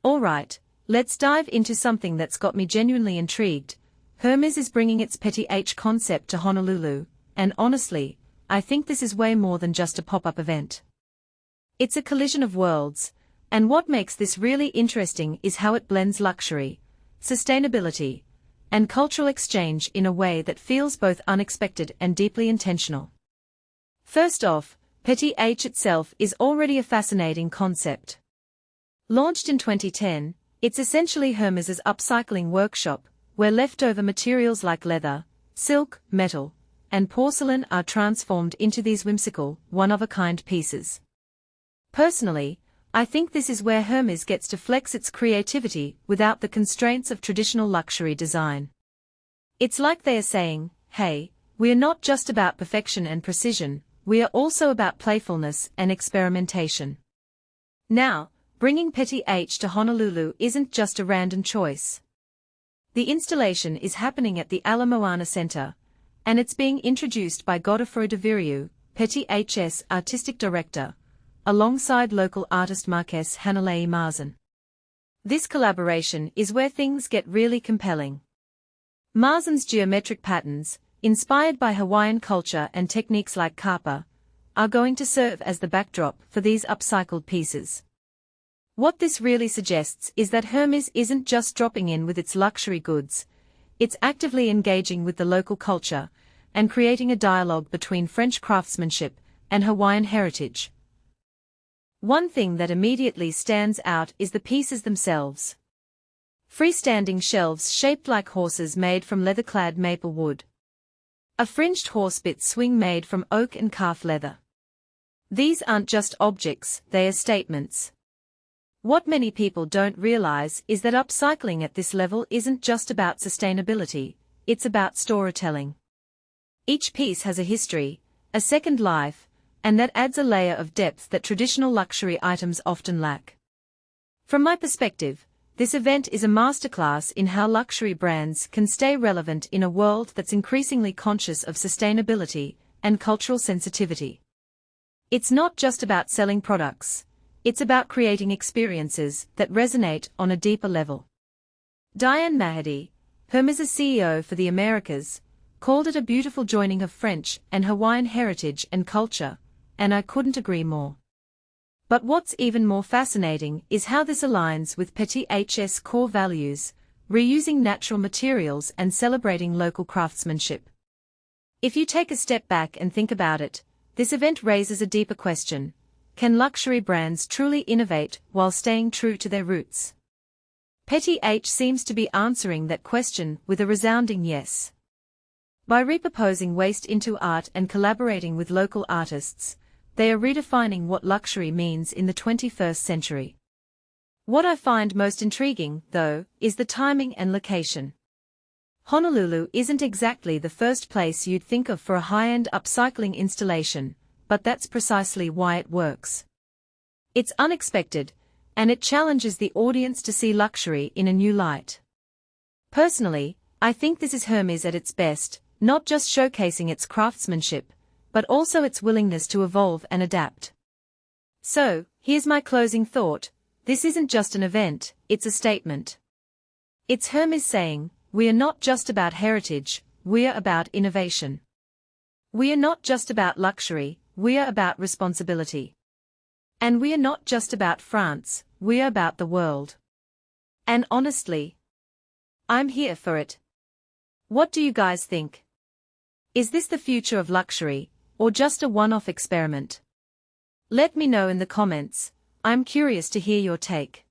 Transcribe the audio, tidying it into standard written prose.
Alright, let's dive into something that's got me genuinely intrigued. Hermès is bringing its Petit H concept to Honolulu, and honestly, I think this is way more than just a pop-up event. It's a collision of worlds, and what makes this really interesting is how it blends luxury, sustainability, and cultural exchange in a way that feels both unexpected and deeply intentional. First off, Petit H itself is already a fascinating concept. Launched in 2010, it's essentially Hermès's upcycling workshop, where leftover materials like leather, silk, metal, and porcelain are transformed into these whimsical, one-of-a-kind pieces. Personally, I think this is where Hermès gets to flex its creativity without the constraints of traditional luxury design. It's like they are saying, hey, we are not just about perfection and precision, we are also about playfulness and experimentation. Now, bringing Petit H to Honolulu isn't just a random choice. The installation is happening at the Moana Center, and it's being introduced by Godefroy de Virieu, Petit H's artistic director, alongside local artist Marques Hanalei Marzan. This collaboration is where things get really compelling. Marzan's geometric patterns, inspired by Hawaiian culture and techniques like kapa, are going to serve as the backdrop for these upcycled pieces. What this really suggests is that Hermès isn't just dropping in with its luxury goods, it's actively engaging with the local culture and creating a dialogue between French craftsmanship and Hawaiian heritage. One thing that immediately stands out is the pieces themselves. Freestanding shelves shaped like horses made from leather-clad maple wood. A fringed horsebit swing made from oak and calf leather. These aren't just objects, they are statements. What many people don't realize is that upcycling at this level isn't just about sustainability, it's about storytelling. Each piece has a history, a second life, and that adds a layer of depth that traditional luxury items often lack. From my perspective, this event is a masterclass in how luxury brands can stay relevant in a world that's increasingly conscious of sustainability and cultural sensitivity. It's not just about selling products, it's about creating experiences that resonate on a deeper level. Diane Mahadi, Hermès' CEO for the Americas, called it a beautiful joining of French and Hawaiian heritage and culture, and I couldn't agree more. But what's even more fascinating is how this aligns with Petit H's core values, reusing natural materials and celebrating local craftsmanship. If you take a step back and think about it, this event raises a deeper question. Can luxury brands truly innovate while staying true to their roots? Petit H seems to be answering that question with a resounding yes. By repurposing waste into art and collaborating with local artists, they are redefining what luxury means in the 21st century. What I find most intriguing, though, is the timing and location. Honolulu isn't exactly the first place you'd think of for a high-end upcycling installation, but that's precisely why it works. It's unexpected, and it challenges the audience to see luxury in a new light. Personally, I think this is Hermès at its best, not just showcasing its craftsmanship, but also its willingness to evolve and adapt. So, here's my closing thought. This isn't just an event, it's a statement. It's Hermès saying, we are not just about heritage, we are about innovation. We are not just about luxury, we are about responsibility. And we are not just about France, we are about the world. And honestly, I'm here for it. What do you guys think? Is this the future of luxury, or just a one-off experiment? Let me know in the comments, I'm curious to hear your take.